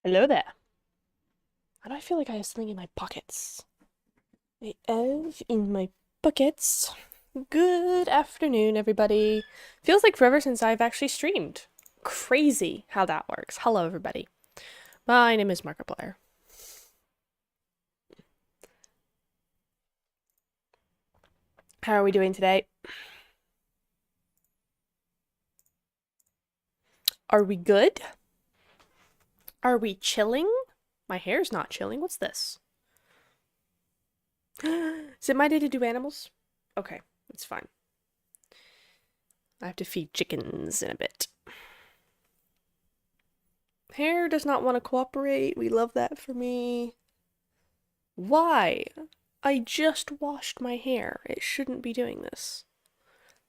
Hello there. Why do I feel like I have something in my pockets? I have in my pockets. Good afternoon, everybody. Feels like forever since I've actually streamed. Crazy how that works. Hello, everybody. My name is Markiplier. How are we doing today? Are we good? Are we chilling? My hair's not chilling. What's this? Is it my day to do animals? Okay, it's fine. I have to feed chickens in a bit. Hair does not want to cooperate. We love that for me. Why? I just washed my hair. It shouldn't be doing this.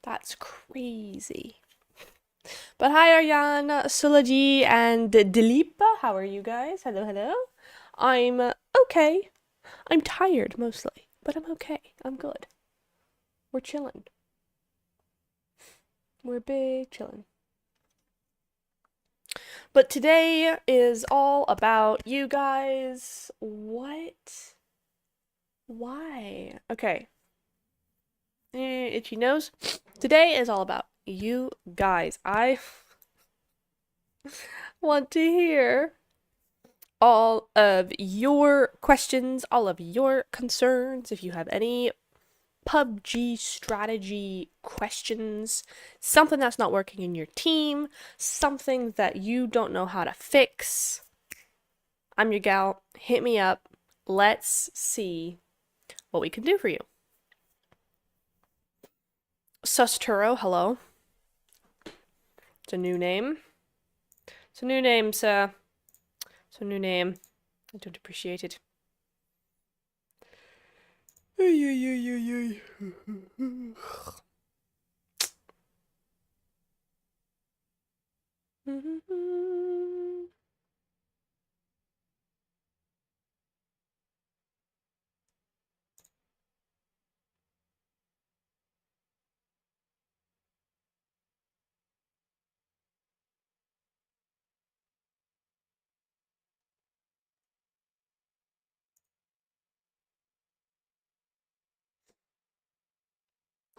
That's crazy. But hi, Aryan, Sulaji, and Dilip. How are you guys? Hello, hello. I'm okay. I'm tired mostly, but I'm okay. I'm good. We're chilling. We're big chilling. But today is all about you guys. What? Why? Okay. Itchy nose. Today is all about you guys. I want to hear all of your questions, all of your concerns. If you have any PUBG strategy questions, something that's not working in your team, something that you don't know how to fix, I'm your gal. Hit me up. Let's see what we can do for you. Susturo, hello. It's a new name. It's a new name, sir. It's a new name. I don't appreciate it.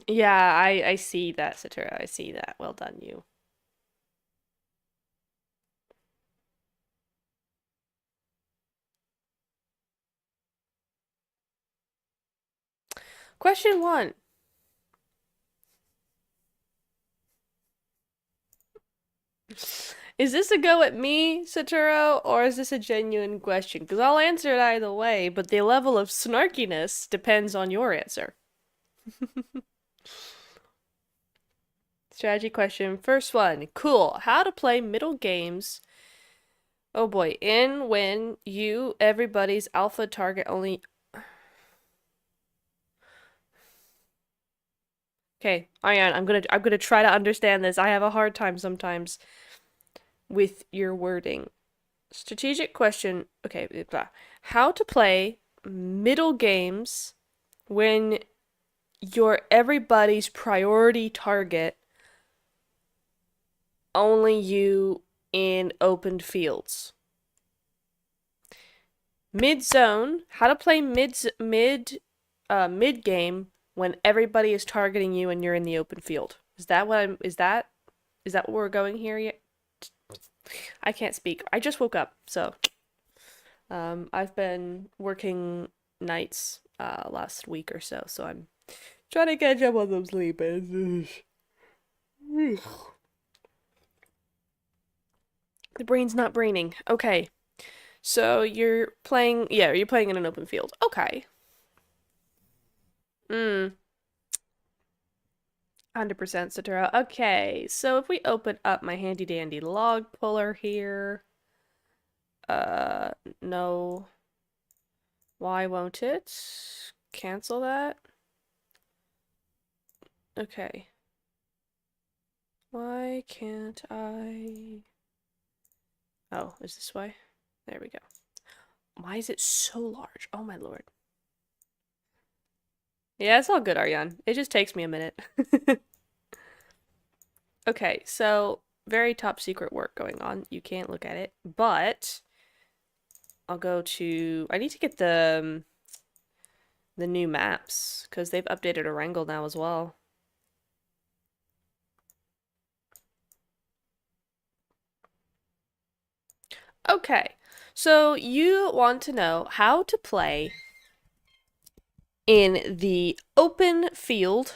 Yeah, I see that, Satura. I see that. Well done, you. Question one. Is this a go at me, Satoru, or is this a genuine question? Because I'll answer it either way, but the level of snarkiness depends on your answer. Strategy question. First one. Cool. How to play middle games. Oh boy. In when you, everybody's alpha target only. Okay, Aryan, I'm gonna try to understand this. I have a hard time sometimes with your wording. Strategic question. Okay, blah. How to play middle games when you're everybody's priority target, only you in open fields. Mid zone. How to play mid game when everybody is targeting you and you're in the open field. Is that what I'm? Is that what we're going here yet? I can't speak. I just woke up, so I've been working nights last week or so, so I'm trying to catch up on some sleep. The brain's not braining. Okay, so you're playing. Yeah, you're playing in an open field. Okay. 100% Satura. Okay, so if we open up my handy dandy log puller here, uh, no. Why won't it? Cancel that? Okay. Why can't I? Oh, is this why? There we go. Why is it so large? Oh my lord. Yeah, it's all good, Aryan. It just takes me a minute. Okay, so very top secret work going on. You can't look at it, but I'll go to, I need to get the new maps, because they've updated Erangel now as well. Okay, so you want to know how to play in the open field.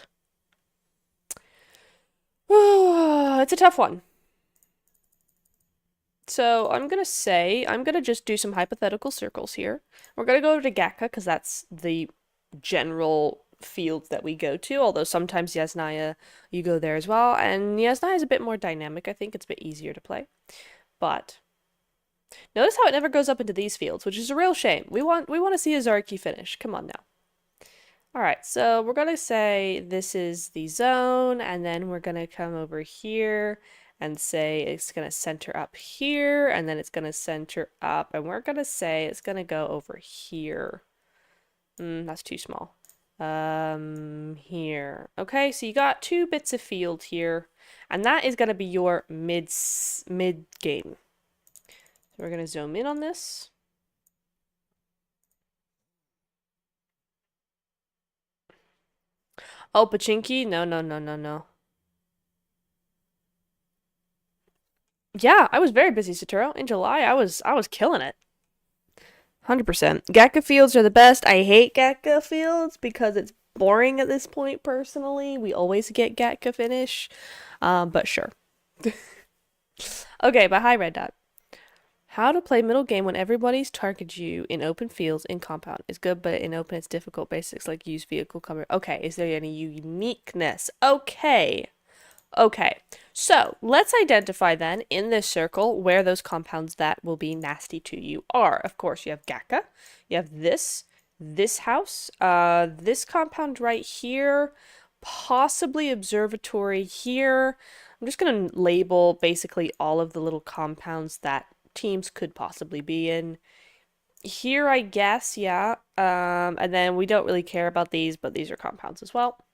It's a tough one. So I'm going to just do some hypothetical circles here. We're going to go to Gaka because that's the general field that we go to, although sometimes Yasnaya, you go there as well. And Yasnaya is a bit more dynamic. I think it's a bit easier to play. But notice how it never goes up into these fields, which is a real shame. We want to see a Zarki finish. Come on now. All right, so we're going to say this is the zone, and then we're going to come over here and say it's going to center up here, and then it's going to center up, and we're going to say it's going to go over here. That's too small. Here. Okay, so you got 2 bits of field here, and that is going to be your mid game. So we're going to zoom in on this. Oh, Pachinki? No, no, no, no, no. Yeah, I was very busy, Satoru. In July, I was killing it. 100%. Gakka fields are the best. I hate Gakka fields because it's boring at this point, personally. We always get Gakka finish. But sure. Okay, but hi, Red Dot. How to play middle game when everybody's targeted you in open fields in compound is good, but in open it's difficult. Basics like use vehicle cover. Okay, is there any uniqueness? Okay. Okay, so let's identify then in this circle where those compounds that will be nasty to you are. Of course, you have Gakka, you have this house, this compound right here, possibly observatory here. I'm just going to label basically all of the little compounds that teams could possibly be in. Here, I guess, yeah, and then we don't really care about these, but these are compounds as well.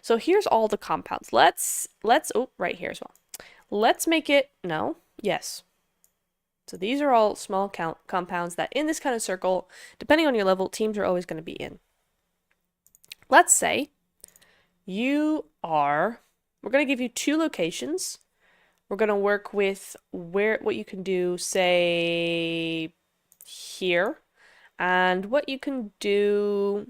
So here's all the compounds. Let's, oh, right here as well. Let's make it, no, yes. So these are all small compounds that in this kind of circle, depending on your level, teams are always going to be in. Let's say you are, we're going to give you 2 locations. We're going to work with what you can do, say, here. And what you can do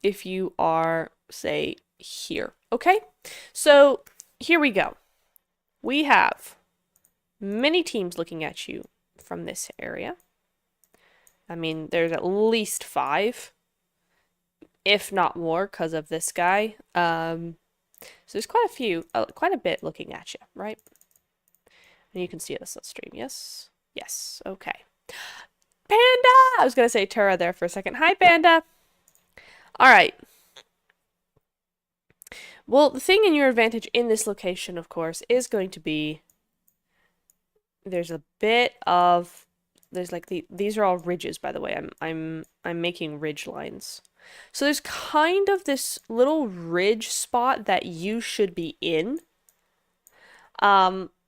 if you are, say, here. Okay? So here we go. We have many teams looking at you from this area. I mean, there's at least 5, if not more, because of this guy. So there's quite a few, quite a bit looking at you, right? And you can see this on stream, yes? Yes, okay. Panda! I was going to say Tura there for a second. Hi, Panda! All right. Well, the thing in your advantage in this location, of course, is going to be there's a bit of like these are all ridges, by the way. I'm making ridge lines. So there's kind of this little ridge spot that you should be in.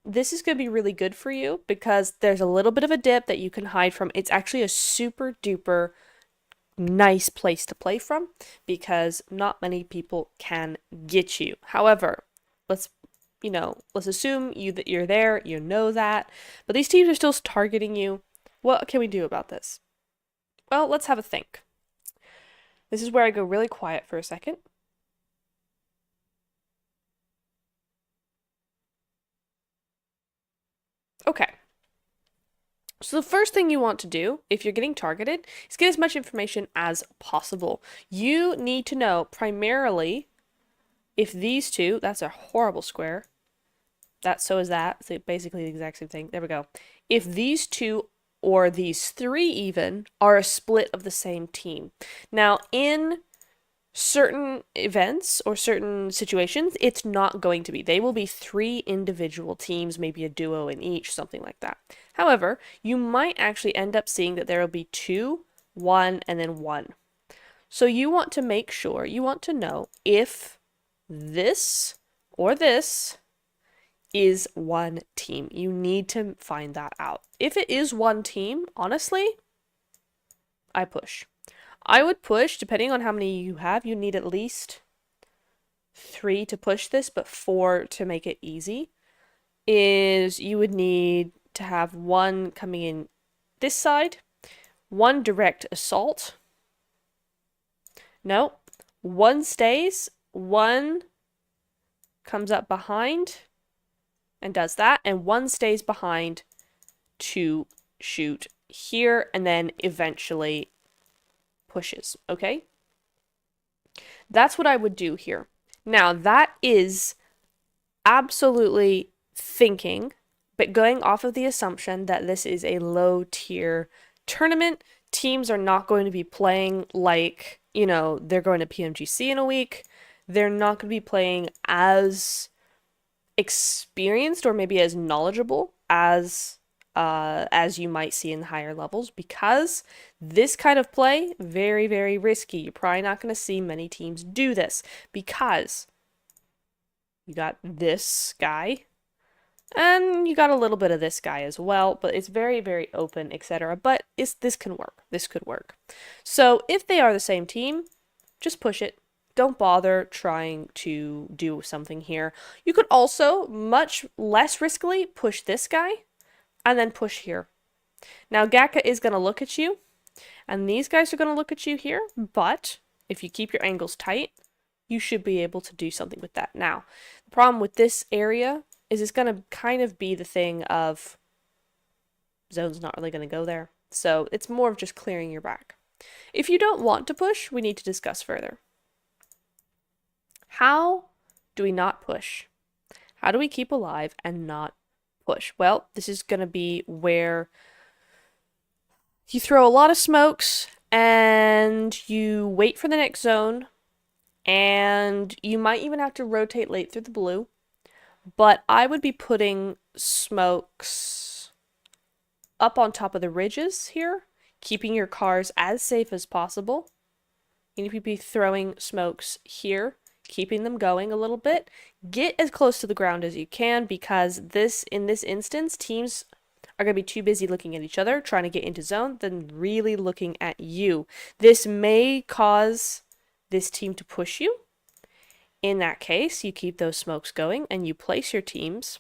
This is going to be really good for you because there's a little bit of a dip that you can hide from. It's actually a super duper nice place to play from because not many people can get you. However, let's assume that you're there, you know that, but these teams are still targeting you. What can we do about this? Well, let's have a think. This is where I go really quiet for a second. Okay. So the first thing you want to do, if you're getting targeted, is get as much information as possible. You need to know primarily if these 2, that's a horrible square. So is that. So basically the exact same thing. There we go. If these 2 or these 3 even are a split of the same team. Now, in certain events or certain situations, it's not going to be. They will be 3 individual teams, maybe a duo in each, something like that. However, you might actually end up seeing that there will be 2, 1, and then 1. So you want to make sure, you want to know if this or this is one team. You need to find that out. If it is one team, honestly, I push. I would push, depending on how many you have, you need at least 3 to push this, but 4 to make it easy. Is you would need to have 1 coming in this side, 1 direct assault. No, 1 stays, 1 comes up behind and does that, and 1 stays behind to shoot here, and then eventually pushes, okay? That's what I would do here. Now, that is absolutely thinking, but going off of the assumption that this is a low tier tournament. Teams are not going to be playing like, they're going to PMGC in a week. They're not going to be playing as experienced or maybe as knowledgeable as you might see in higher levels, because this kind of play, very, very risky. You're probably not going to see many teams do this because you got this guy and you got a little bit of this guy as well, but it's very, very open, etc. But this can work. This could work. So if they are the same team, just push it. Don't bother trying to do something here. You could also, much less riskily, push this guy and then push here. Now, Gaka is going to look at you, and these guys are going to look at you here, but if you keep your angles tight, you should be able to do something with that. Now, the problem with this area is it's going to kind of be the thing of zone's not really going to go there. So it's more of just clearing your back. If you don't want to push, we need to discuss further. How do we not push? How do we keep alive and not push? Well, this is going to be where you throw a lot of smokes and you wait for the next zone, and you might even have to rotate late through the blue, but I would be putting smokes up on top of the ridges here, keeping your cars as safe as possible. You need to be throwing smokes here, keeping them going a little bit. Get as close to the ground as you can, because in this instance, teams are going to be too busy looking at each other, trying to get into zone, than really looking at you. This may cause this team to push you. In that case, you keep those smokes going and you place your players,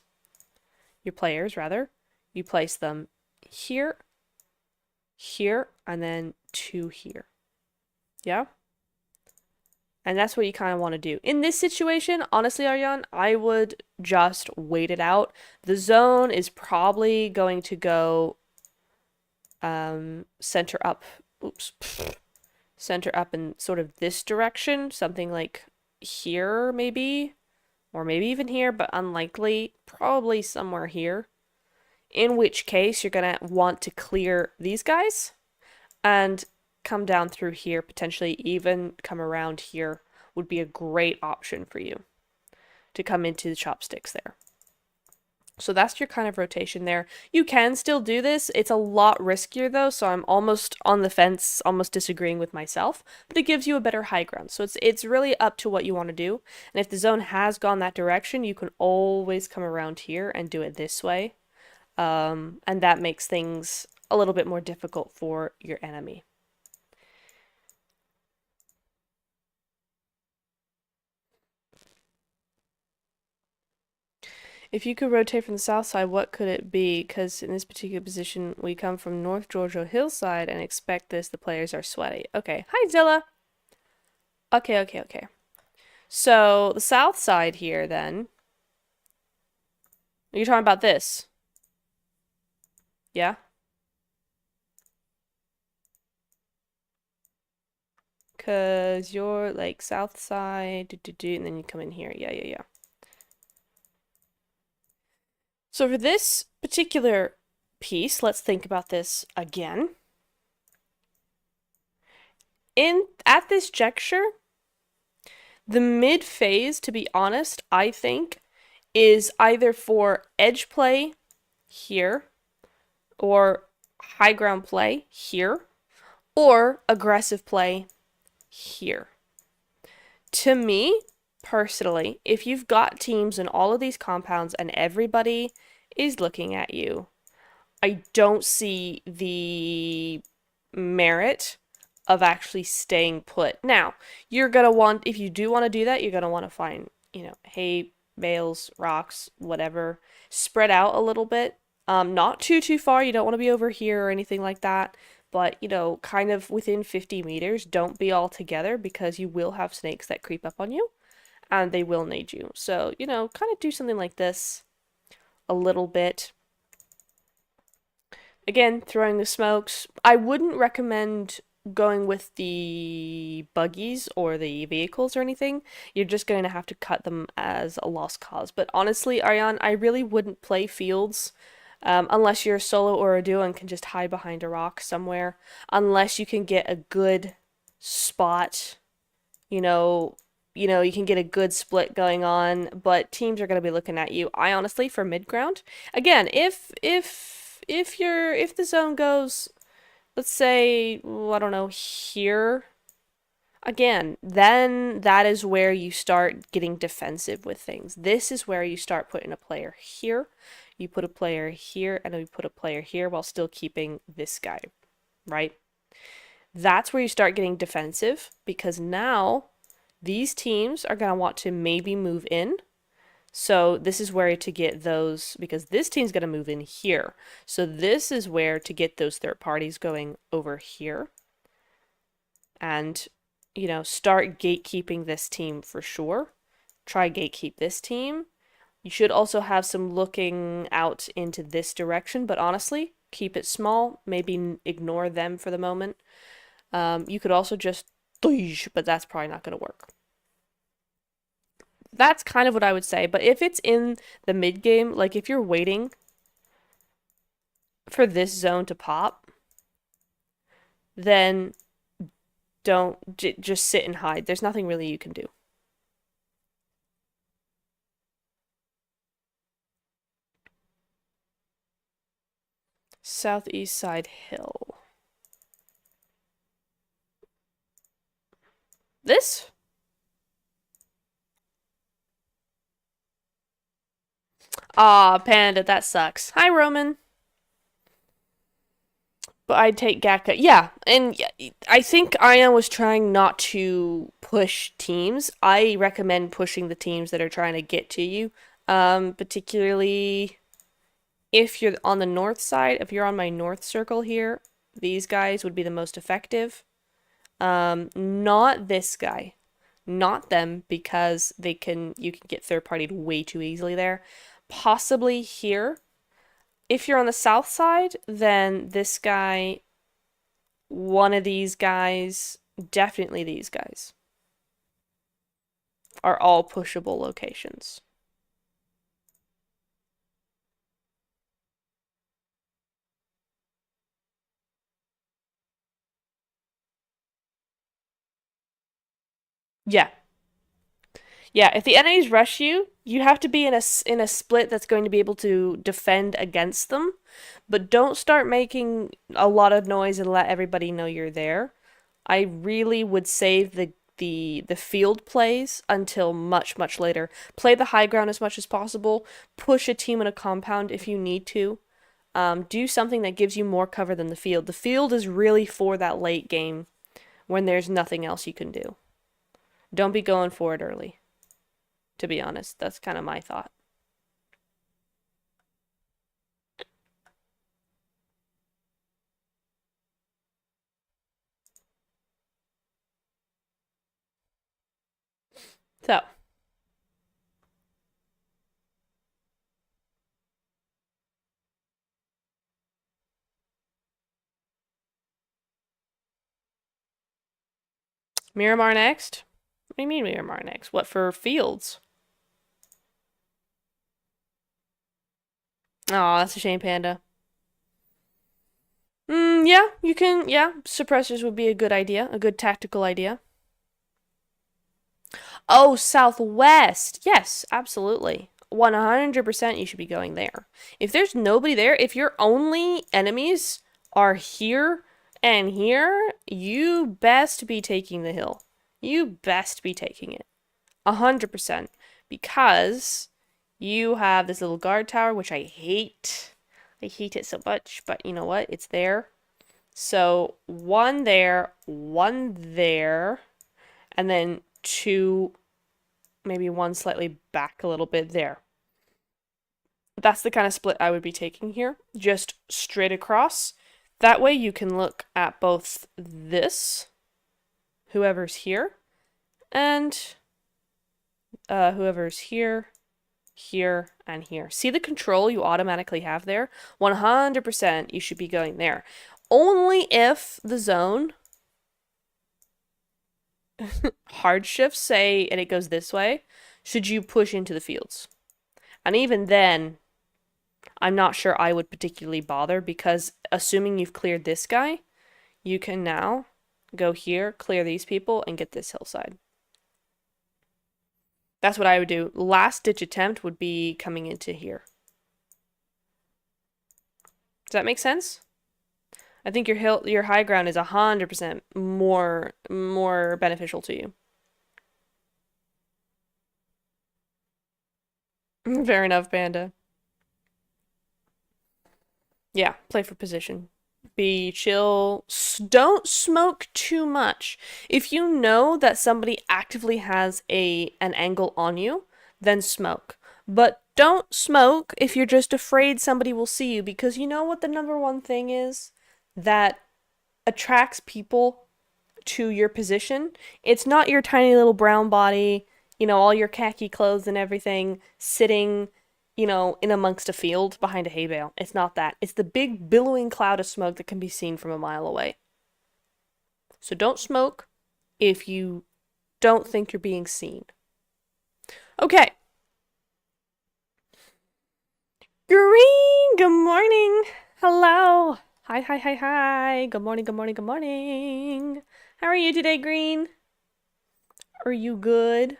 you place them here, here, and then 2 here. Yeah? And that's what you kind of want to do. In this situation, honestly, Aryan, I would just wait it out. The zone is probably going to go center up in sort of this direction, something like here maybe, or maybe even here, but unlikely, probably somewhere here. In which case, you're going to want to clear these guys and come down through here, potentially even come around here would be a great option for you to come into the chopsticks there. So that's your kind of rotation there. You can still do this. It's a lot riskier though, so I'm almost on the fence, almost disagreeing with myself, but it gives you a better high ground. So it's really up to what you want to do. And if the zone has gone that direction, you can always come around here and do it this way. And that makes things a little bit more difficult for your enemy. If you could rotate from the south side, what could it be? Because in this particular position, we come from North Georgia hillside and expect this. The players are sweaty. Okay. Hi, Zilla. Okay. So the south side here, then. You're talking about this? Yeah? Because you're like south side, and then you come in here. Yeah. So for this particular piece, let's think about this again. At this juncture, the mid phase, to be honest, I think, is either for edge play here, or high ground play here, or aggressive play here. To me, personally, if you've got teams in all of these compounds and everybody is looking at you, I don't see the merit of actually staying put. Now, you're gonna want, if you do want to do that, you're gonna want to find, hay, bales, rocks, whatever, spread out a little bit. Not too far. You don't want to be over here or anything like that. But, kind of within 50 meters. Don't be all together because you will have snakes that creep up on you and they will need you. So, kind of do something like this a little bit. Again, throwing the smokes. I wouldn't recommend going with the buggies or the vehicles or anything. You're just going to have to cut them as a lost cause. But honestly, Ariane, I really wouldn't play fields unless you're a solo or a duo and can just hide behind a rock somewhere. Unless you can get a good spot, you can get a good split going on, but teams are going to be looking at you. I honestly, for mid ground, again, if the zone goes, let's say, I don't know, here, again, then that is where you start getting defensive with things. This is where you start putting a player here, you put a player here, and then you put a player here while still keeping this guy, right? That's where you start getting defensive because now these teams are going to want to maybe move in. So this is where to get those, because this team's going to move in here. So this is where to get those third parties going over here. And, start gatekeeping this team for sure. Try gatekeep this team. You should also have some looking out into this direction, but honestly, keep it small. Maybe ignore them for the moment. You could also just, but that's probably not going to work. That's kind of what I would say. But if it's in the mid game, like if you're waiting for this zone to pop, then don't just sit and hide. There's nothing really you can do. Southeast side hill. This? Aw, Panda, that sucks. Hi, Roman. But I'd take Gakka. Yeah, and I think Ion was trying not to push teams. I recommend pushing the teams that are trying to get to you. Particularly if you're on the north side. If you're on my north circle here, these guys would be the most effective. Not this guy. Not them, because you can get third-partied way too easily there. Possibly here. If you're on the south side, then this guy, one of these guys, definitely these guys, are all pushable locations. Yeah. Yeah, if the enemies rush you, you have to be in a split that's going to be able to defend against them, but don't start making a lot of noise and let everybody know you're there. I really would save the field plays until much later. Play the high ground as much as possible. Push a team in a compound if you need to. Do something that gives you more cover than the field. The field is really for that late game when there's nothing else you can do. Don't be going for it early. To be honest, that's kind of my thought. So, Miramar next? What do you mean Miramar next? What, for fields? Oh, that's a shame, Panda. Yeah, you can, yeah, suppressors would be a good idea, a good tactical idea. Oh, southwest. Yes, absolutely. 100% you should be going there. If there's nobody there, if your only enemies are here and here, you best be taking the hill. You best be taking it. 100%. Because you have this little guard tower, which I hate. I hate it so much, but you know what? It's there. So one there, and then two, maybe one slightly back a little bit there. That's the kind of split I would be taking here, just straight across. That way you can look at both this, whoever's here, and whoever's here, here, and here. See the control you automatically have there? 100% you should be going there. Only if the zone hard shifts, say, and it goes this way, should you push into the fields. And even then, I'm not sure I would particularly bother, because assuming you've cleared this guy, you can now go here, clear these people, and get this hillside. That's what I would do. Last ditch attempt would be coming into here. Does that make sense? I think your high ground is 100% more beneficial to you. Fair enough, Panda. Yeah, play for position. Be chill. Don't smoke too much. If you know that somebody actively has an angle on you, then smoke. But don't smoke if you're just afraid somebody will see you, because you know what the number one thing is that attracts people to your position? It's not your tiny little brown body, all your khaki clothes and everything, sitting, in amongst a field behind a hay bale. It's not that. It's the big billowing cloud of smoke that can be seen from a mile away. So don't smoke if you don't think you're being seen. Okay. Green, good morning. Hello. Hi. Good morning. How are you today, Green? Are you good?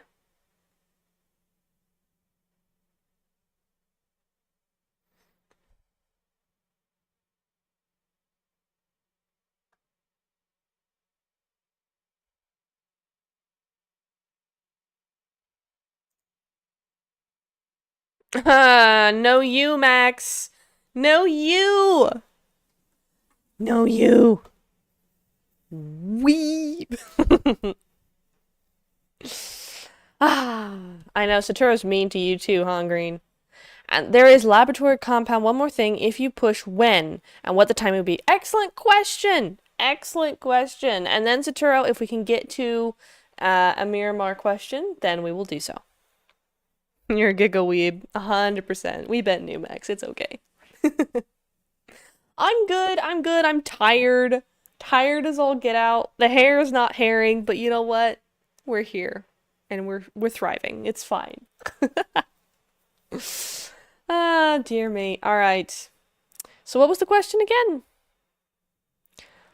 No you, Max. No you. No you. Weep. I know, Satoru's mean to you too, huh, Green? And there is laboratory compound. One more thing, if you push when and what the time would be. Excellent question. And then Satoru, if we can get to a Miramar question, then we will do so. You're a giga weeb. 100%. We bet new, Max. It's okay. I'm good. I'm tired. Tired as all get out. The hair is not herring, but you know what? We're here. And we're thriving. It's fine. Ah, dear me. All right. So what was the question again?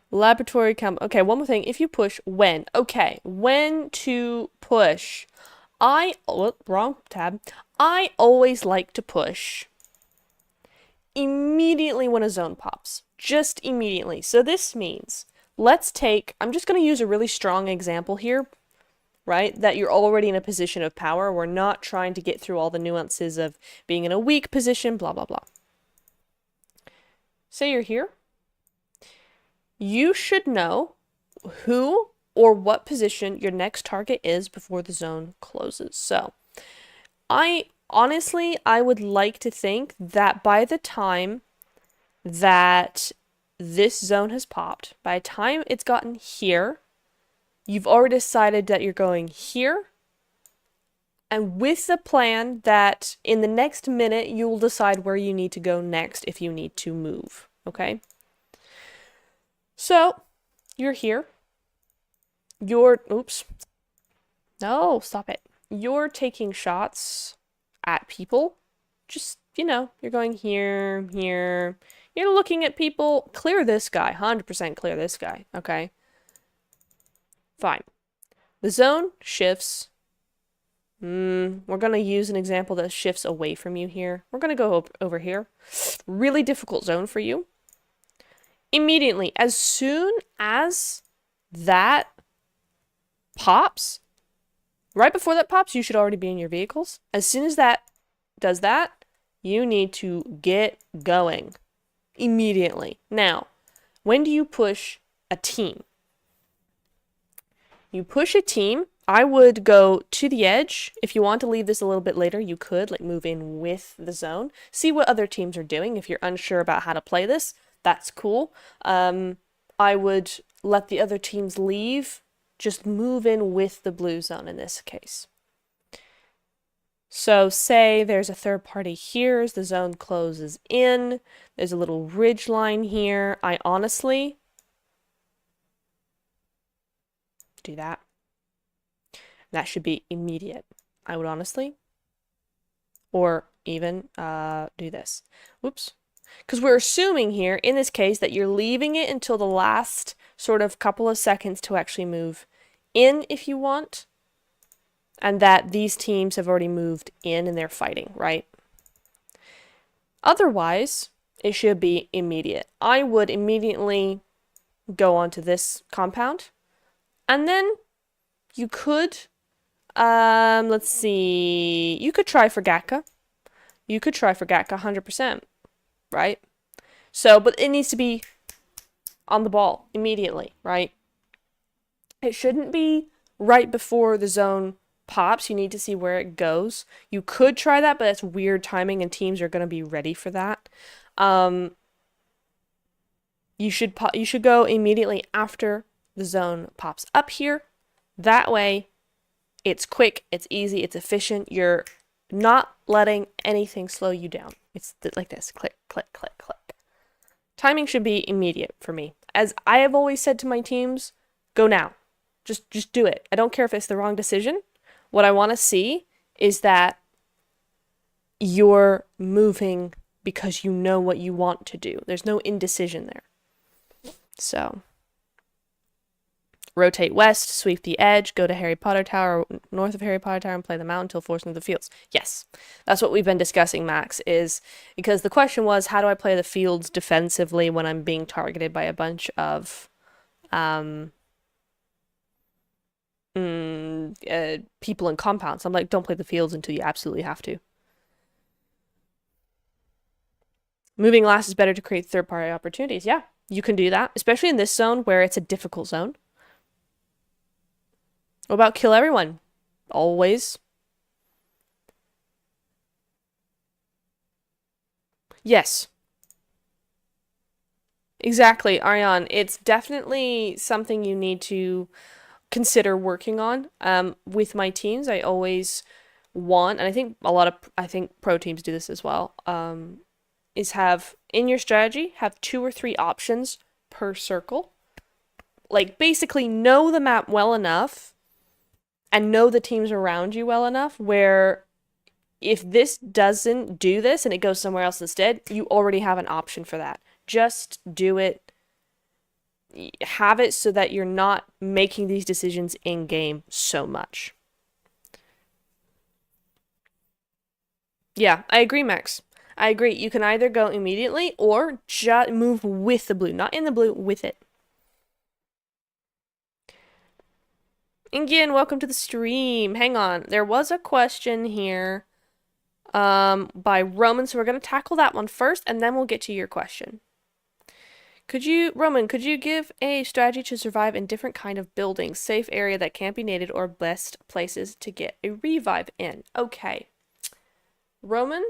Laboratory okay, one more thing. If you push when. Okay, when to push. Wrong tab. I always like to push immediately when a zone pops. Just immediately. So this means, I'm just going to use a really strong example here, right? That you're already in a position of power. We're not trying to get through all the nuances of being in a weak position, blah, blah, blah. Say you're here. You should know who or what position your next target is before the zone closes. So, I would like to think that by the time that this zone has popped, by the time it's gotten here, you've already decided that you're going here, and with the plan that in the next minute you will decide where you need to go next if you need to move, okay? So, you're here. Oops. No, stop it. You're taking shots at people. Just, you're going here. You're looking at people. Clear this guy. 100% clear this guy, okay? Fine. The zone shifts. We're going to use an example that shifts away from you here. We're going to go over here. Really difficult zone for you. Immediately, as soon as that pops, Right before that pops, you should already be in your vehicles. As soon as that does that, you need to get going immediately. Now, when do you push a team? You push a team. I would go to the edge. If you want to leave this a little bit later, you could, like, move in with the zone. See what other teams are doing. If you're unsure about how to play this, that's cool. I would let the other teams leave. Just move in with the blue zone in this case. So say there's a third party here as the zone closes in. There's a little ridge line here. I honestly do that. That should be immediate. I would honestly, or even do this. Whoops. Because we're assuming here, in this case, that you're leaving it until the last sort of couple of seconds to actually move in if you want, and that these teams have already moved in and they're fighting, right? Otherwise, it should be immediate. I would immediately go onto this compound, and then you could, let's see, you could try for Gatka. You could try for Gatka 100%, right? So, but it needs to be on the ball immediately, right? It shouldn't be right before the zone pops. You need to see where it goes. You could try that, but that's weird timing, and teams are going to be ready for that. You should go immediately after the zone pops up here. That way, it's quick, it's easy, it's efficient. You're not letting anything slow you down. It's like this, click, click, click, click. Timing should be immediate for me. As I have always said to my teams, go now. Just do it. I don't care if it's the wrong decision. What I want to see is that you're moving because you know what you want to do. There's no indecision there. So, rotate west, sweep the edge, go to Harry Potter Tower, north of Harry Potter Tower, and play the mountain until forced into the fields. Yes, that's what we've been discussing, Max, is because the question was, how do I play the fields defensively when I'm being targeted by a bunch of people in compounds? I'm like, don't play the fields until you absolutely have to. Moving last is better to create third-party opportunities. Yeah, you can do that, especially in this zone where it's a difficult zone. What about kill everyone? Always. Yes. Exactly, Ariane. It's definitely something you need to consider working on. With my teams, I always want, and I think I think pro teams do this as well, is have, in your strategy, have 2 or 3 options per circle. Like, basically know the map well enough and know the teams around you well enough where if this doesn't do this and it goes somewhere else instead, you already have an option for that. Just do it. Have it so that you're not making these decisions in game so much. Yeah, I agree, Max. I agree. You can either go immediately or just move with the blue. Not in the blue, with it. Ingian, welcome to the stream. Hang on. There was a question here by Roman, so we're going to tackle that one first, and then we'll get to your question. Roman, could you give a strategy to survive in different kind of buildings, safe area that can't be naded, or best places to get a revive in? Okay. Roman?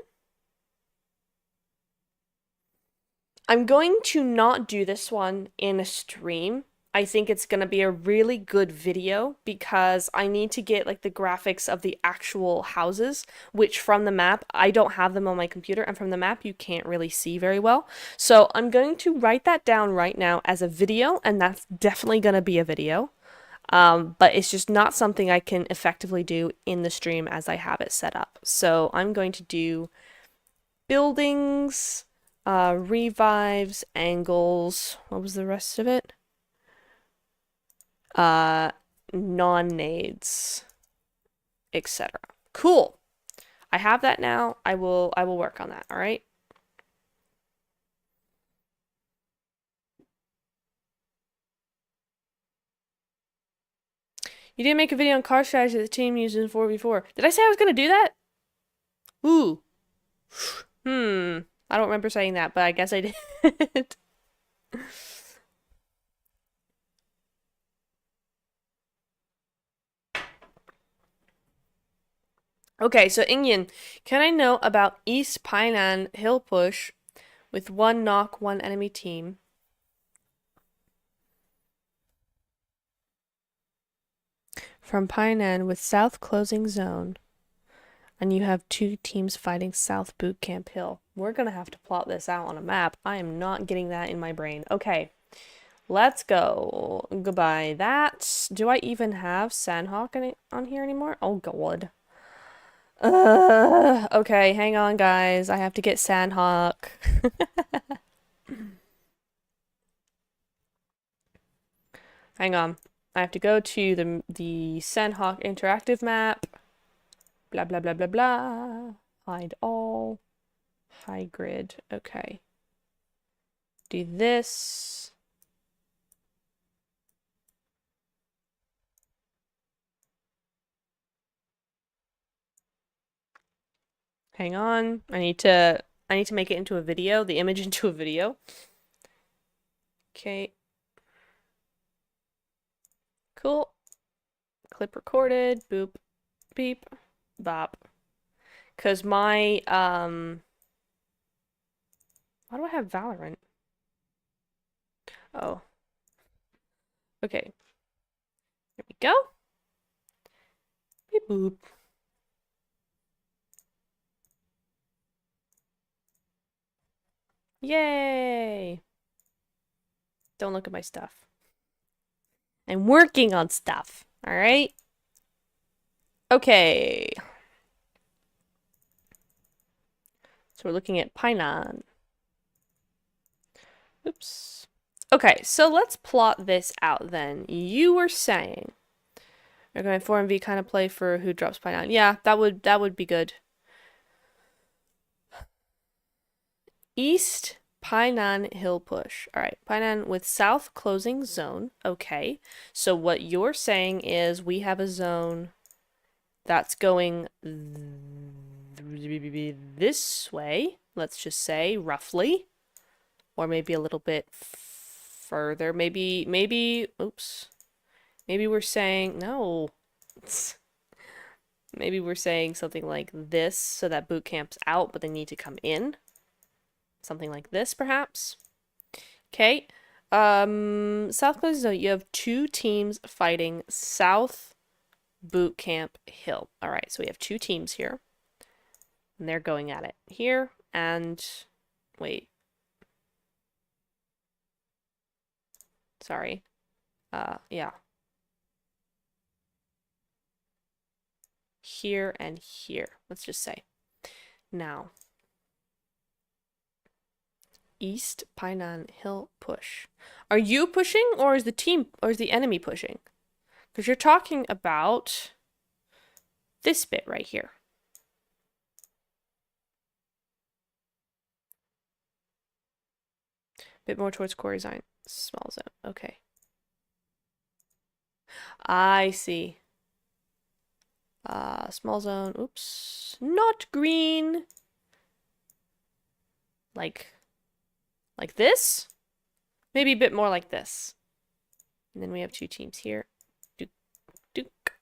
I'm going to not do this one in a stream. I think it's going to be a really good video because I need to get like the graphics of the actual houses, which from the map, I don't have them on my computer, and from the map you can't really see very well. So I'm going to write that down right now as a video, and that's definitely going to be a video. But it's just not something I can effectively do in the stream as I have it set up. So I'm going to do buildings, revives, angles, what was the rest of it? Non-nades, etc. Cool. I have that now. I will work on that, all right? You didn't make a video on car strategy that the team used in 4v4. Did I say I was gonna do that? Ooh. I don't remember saying that, but I guess I did. Okay, so Ingyan, can I know about East Painan Hill Push with 1 knock, 1 enemy team? From Painan with South closing zone. And you have 2 teams fighting South Boot Camp Hill. We're gonna have to plot this out on a map. I am not getting that in my brain. Okay, let's go. Goodbye. That. Do I even have Sandhawk on here anymore? Oh, God. Okay, hang on, guys. I have to get Sandhawk. Hang on. I have to go to the Sandhawk interactive map. Blah, blah, blah, blah, blah. Hide all. High grid. Okay. Do this. Hang on. I need to make it into a video, the image into a video. Okay. Cool. Clip recorded. Boop. Beep. Bop. Cause my why do I have Valorant? Oh. Okay. Here we go. Beep boop. Yay! Don't look at my stuff. I'm working on stuff, alright? Okay. So we're looking at Painan. Oops. Okay, so let's plot this out then. You were saying we're going 4MV kind of play for who drops Painan. Yeah, that would be good. East Painan Hill Push. All right, Painan with South closing zone. Okay, so what you're saying is we have a zone that's going this way, let's just say, roughly. Or maybe a little bit further. Maybe, oops. Maybe we're saying, no. Maybe we're saying something like this, so that boot camp's out, but they need to come in. Something like this, perhaps. Okay. South Closing Zone, you have 2 teams fighting South Boot Camp Hill. All right, so we have 2 teams here. And they're going at it here, and wait. Sorry. Yeah. Here and here, let's just say. Now, East Painan Hill push. Are you pushing, or is the enemy pushing? Because you're talking about this bit right here. Bit more towards core design. Small zone. Okay. I see. Small zone. Oops. Not green. Like this? Maybe a bit more like this. And then we have 2 teams here. Duke, Duke.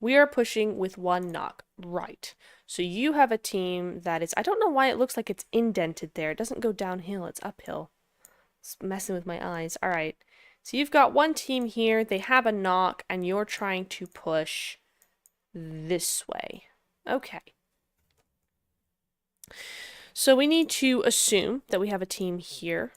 We are pushing with 1 knock. Right. So you have a team that is... I don't know why it looks like it's indented there. It doesn't go downhill. It's uphill. It's messing with my eyes. All right. So you've got 1 team here. They have a knock, and you're trying to push this way. Okay. So we need to assume that we have a team here.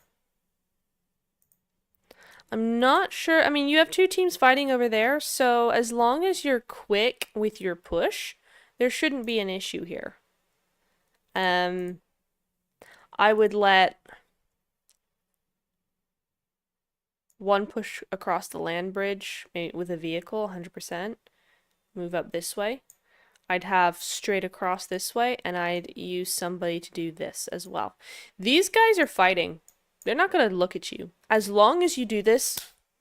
I'm not sure. I mean, you have 2 teams fighting over there, so as long as you're quick with your push, there shouldn't be an issue here. I would let 1 push across the land bridge with a vehicle, 100%. Move up this way. I'd have straight across this way, and I'd use somebody to do this as well. These guys are fighting. They're not going to look at you. As long as you do this,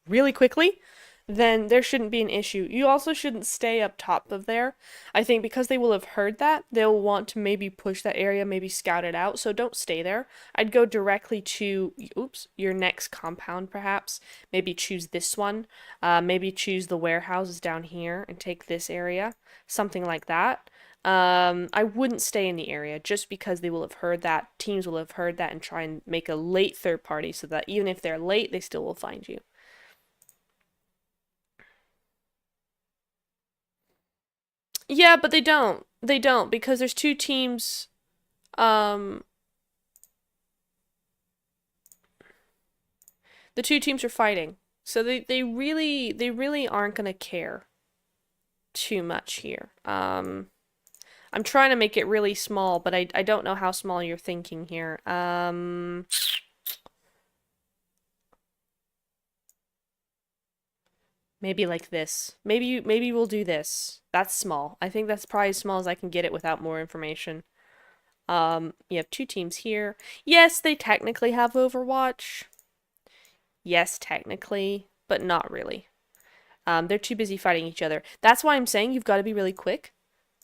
really quickly, then there shouldn't be an issue. You also shouldn't stay up top of there. I think because they will have heard that, they'll want to maybe push that area, maybe scout it out. So don't stay there. I'd go directly to, oops, your next compound perhaps. Maybe choose this one. Maybe choose the warehouses down here and take this area. Something like that. I wouldn't stay in the area just because they will have heard that. Teams will have heard that and try and make a late third party so that even if they're late, they still will find you. Yeah, but they don't. They don't because there's two teams. Um, the two teams are fighting, so they really aren't gonna care too much here. I'm trying to make it really small, but I don't know how small you're thinking here. Maybe like this. Maybe we'll do this. That's small. I think that's probably as small as I can get it without more information. You have two teams here. Yes, they technically have Overwatch. Yes, technically, but not really. They're too busy fighting each other. That's why I'm saying you've got to be really quick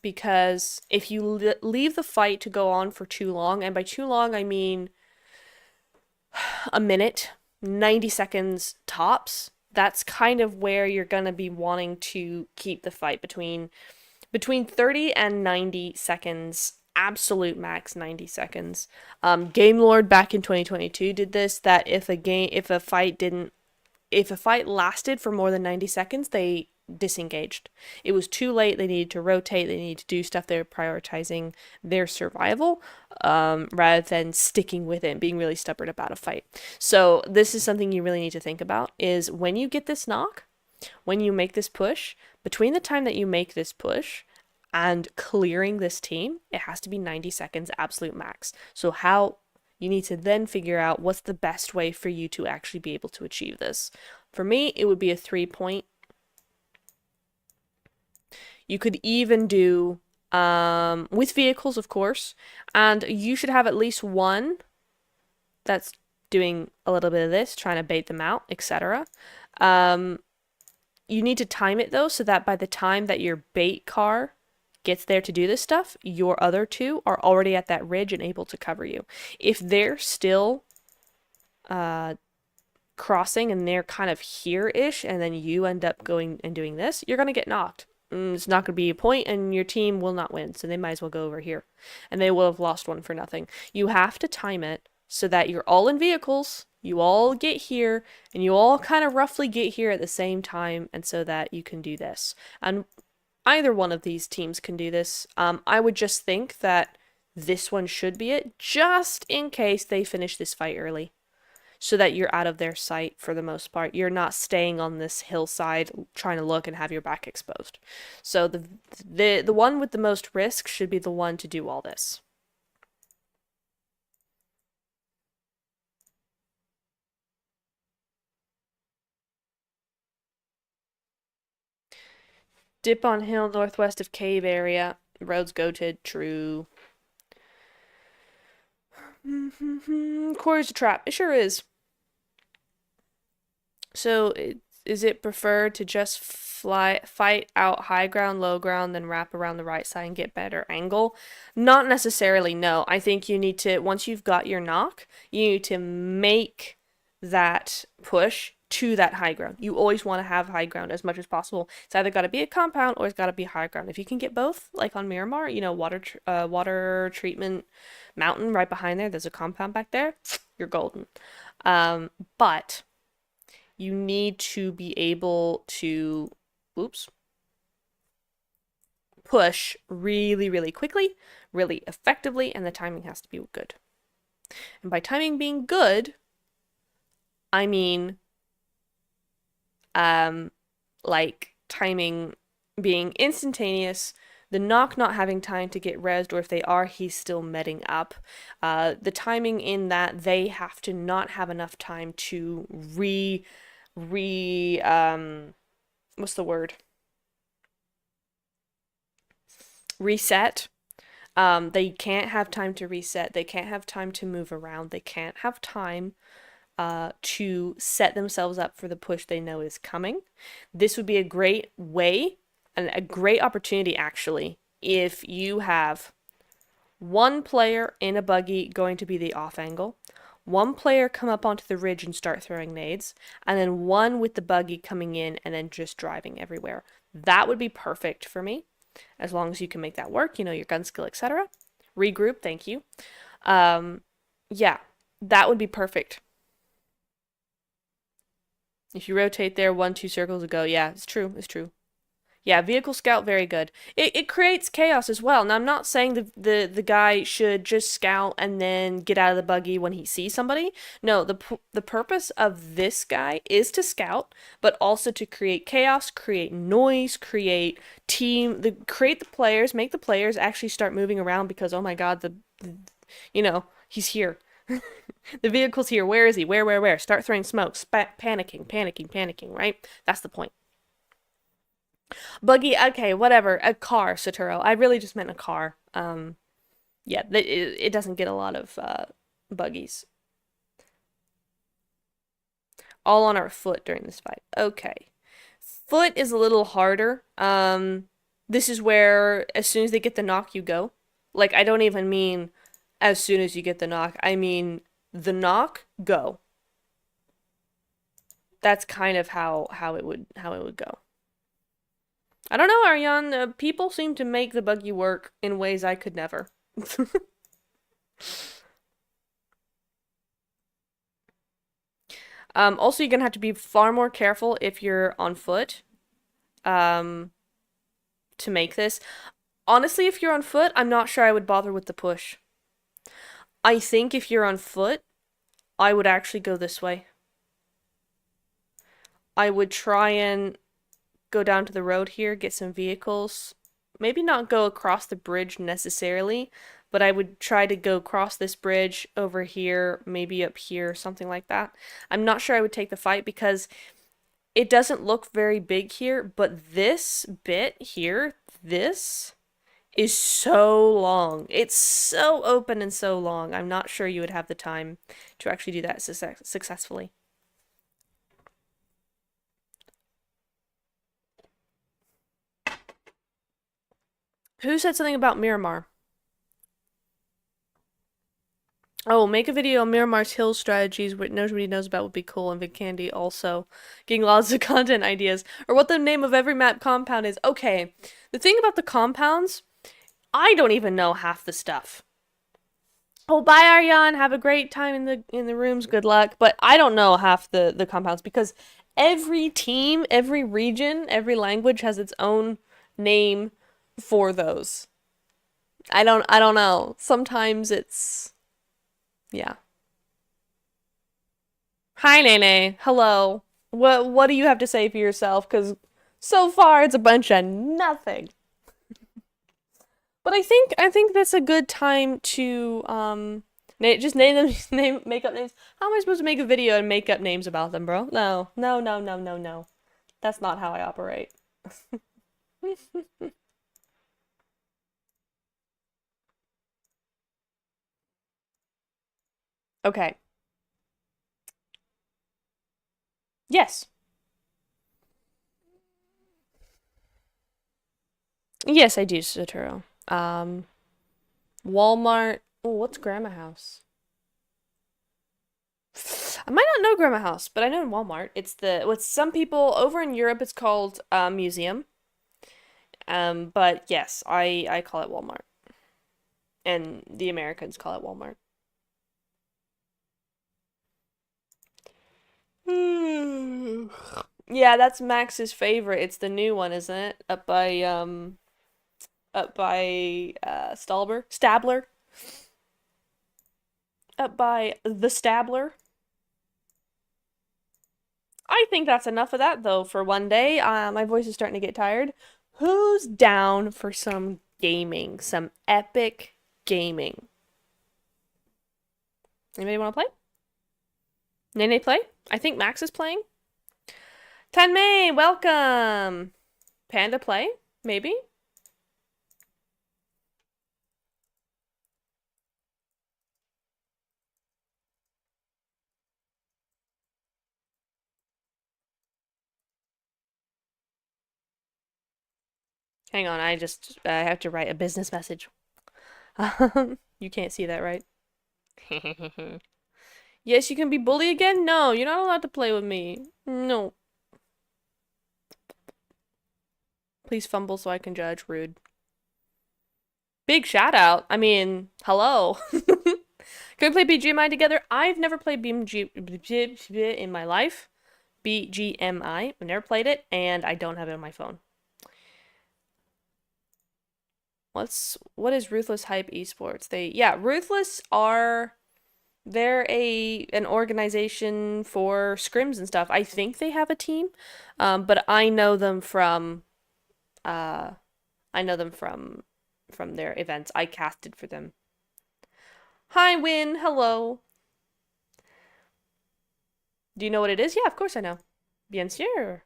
because if you leave the fight to go on for too long, and by too long I mean a minute, 90 seconds tops, that's kind of where you're going to be wanting to keep the fight between 30 and 90 seconds, absolute max 90 seconds. Game Lord back in 2022 did this, that if a fight lasted for more than 90 seconds, they disengaged. It was too late. They needed to rotate. They needed to do stuff. They were prioritizing their survival rather than sticking with it and being really stubborn about a fight. So this is something you really need to think about is when you get this knock, when you make this push, between the time that you make this push and clearing this team, it has to be 90 seconds absolute max. So how you need to then figure out what's the best way for you to actually be able to achieve this. For me, it would be a 3-point. You could even do with vehicles, of course, and you should have at least one that's doing a little bit of this, trying to bait them out, etc. You need to time it though, so that by the time that your bait car gets there to do this stuff, your other two are already at that ridge and able to cover you. If they're still crossing and they're kind of here-ish, and then you end up going and doing this, you're going to get knocked. It's not going to be a point, and your team will not win, so they might as well go over here. And they will have lost one for nothing. You have to time it so that you're all in vehicles, you all get here, and you all kind of roughly get here at the same time, and so that you can do this. And either one of these teams can do this. I would just think that this one should be it, just in case they finish this fight early, so that you're out of their sight for the most part. You're not staying on this hillside trying to look and have your back exposed. So the one with the most risk should be the one to do all this. Dip on hill northwest of cave area. Roads goated. True. Quarry's a trap. It sure is. So is it preferred to just fight out high ground, low ground, then wrap around the right side and get better angle? Not necessarily, no. I think you need to, once you've got your knock, you need to make that push to that high ground. You always want to have high ground as much as possible. It's either got to be a compound or it's got to be high ground. If you can get both, like on Miramar, water treatment mountain right behind there, there's a compound back there, you're golden. But you need to be able to, oops, push really, really quickly, really effectively, and the timing has to be good. And by timing being good, I mean, like timing being instantaneous, the knock not having time to get rezzed, or if they are, he's still medding up. The timing in that they have to not have enough time to what's the word? Reset. They can't have time to reset. They can't have time to move around. They can't have time to set themselves up for the push they know is coming. This would be a great way and a great opportunity, actually, if you have one player in a buggy going to be the off angle, one player come up onto the ridge and start throwing nades, and then one with the buggy coming in and then just driving everywhere. That would be perfect for me, as long as you can make that work, you know, your gun skill, etc. Regroup, thank you. Yeah, that would be perfect. If you rotate there 1-2 circles ago, yeah, it's true, it's true. Yeah, vehicle scout, very good. It creates chaos as well. Now, I'm not saying the guy should just scout and then get out of the buggy when he sees somebody. No, the purpose of this guy is to scout, but also to create chaos, create noise, create create the players, make the players actually start moving around because, oh my god, you know, he's here. The vehicle's here. Where is he? Where? Start throwing smoke. Panicking, right? That's the point. Buggy, okay, whatever. A car, Soturo. I really just meant a car. Yeah, it doesn't get a lot of buggies. All on our foot during this fight. Okay. Foot is a little harder. This is where as soon as they get the knock, you go. Like, I don't even mean as soon as you get the knock. I mean the knock, go. That's kind of how it would go. I don't know, Ariane. People seem to make the buggy work in ways I could never. Also, you're gonna have to be far more careful if you're on foot um, to make this. Honestly, if you're on foot, I'm not sure I would bother with the push. I think if you're on foot, I would actually go this way. I would try and go down to the road here, get some vehicles. Maybe not go across the bridge necessarily, but I would try to go across this bridge over here, maybe up here, something like that. I'm not sure I would take the fight because it doesn't look very big here, but this bit here, this is so long. It's so open and so long. I'm not sure you would have the time to actually do that successfully. Who said something about Miramar? Oh, make a video on Miramar's hill strategies, which nobody knows about would be cool, and Candy also getting lots of content ideas. Or what the name of every map compound is. Okay, the thing about the compounds, I don't even know half the stuff. Oh, bye, Aryan. Have a great time in the rooms. Good luck. But I don't know half the compounds because every team, every region, every language has its own name for those. I don't know. Sometimes it's yeah. Hi, Nene. Hello. What do you have to say for yourself? Because so far it's a bunch of nothing. But I think that's a good time to just name them make up names. How am I supposed to make a video and make up names about them, bro? No. That's not how I operate. Okay. Yes. Yes, I do, Sotoro. Walmart. Oh, what's Grandma House? I might not know Grandma House, but I know Walmart. It's with some people over in Europe it's called museum. But yes, I call it Walmart. And the Americans call it Walmart. Yeah, that's Max's favorite. It's the new one, isn't it? Up by Stabler. Up by the Stabler. I think that's enough of that though for one day. My voice is starting to get tired. Who's down for some gaming? Some epic gaming? Anybody want to play? Nene play? I think Max is playing. Tenmei, welcome. Panda play? Maybe? Hang on, I have to write a business message. You can't see that, right? Yes, you can be bully again? No, you're not allowed to play with me. No. Please fumble so I can judge. Rude. Big shout out. I mean, hello. Can we play BGMI together? I've never played BGMI in my life. BGMI. I've never played it, and I don't have it on my phone. What is Ruthless Hype Esports? Ruthless they're an organization for scrims and stuff. I think they have a team, but I know them from from their events. I casted for them. Hi, Win. Hello. Do you know what it is? Yeah, of course I know. Bien sûr.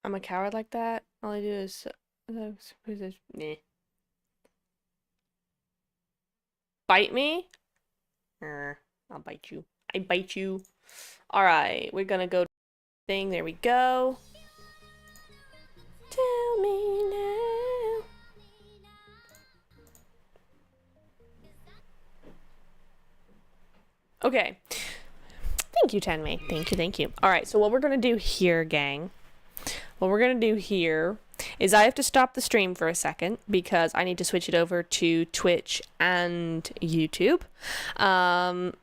I'm a coward like that. All I do is nah. Bite me? I'll bite you. I bite you. All right, we're gonna go thing. There we go. Tell me now. Okay. Thank you, Tenmei. Thank you, thank you. All right, so what we're gonna do here, gang. What we're gonna do here is I have to stop the stream for a second because I need to switch it over to Twitch and YouTube. And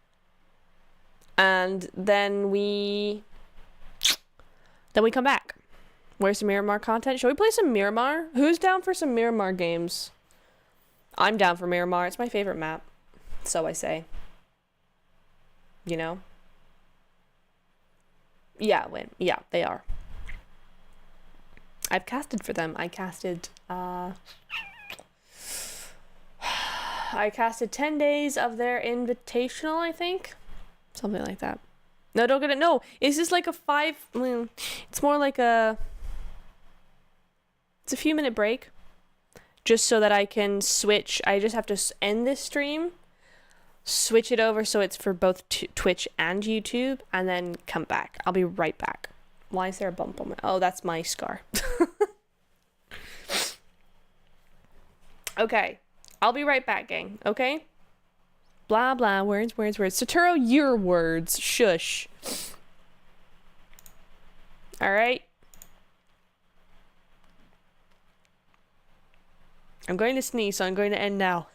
then we come back. Where's some Miramar content? Should we play some Miramar? Who's down for some Miramar games? I'm down for Miramar. It's my favorite map. So I say. You know? Yeah, win. Yeah, they are. I've casted for them. I casted 10 days of their invitational, I think. Something like that. No, don't get it. No, it's just like it's more like it's a few minute break. Just so that I can switch. I just have to end this stream, switch it over so it's for both Twitch and YouTube, and then come back. I'll be right back. Why is there a bump on my... Oh, that's my scar. Okay. I'll be right back, gang. Okay? Blah, blah. Words. Satoru, your words. Shush. Alright? I'm going to sneeze, so I'm going to end now.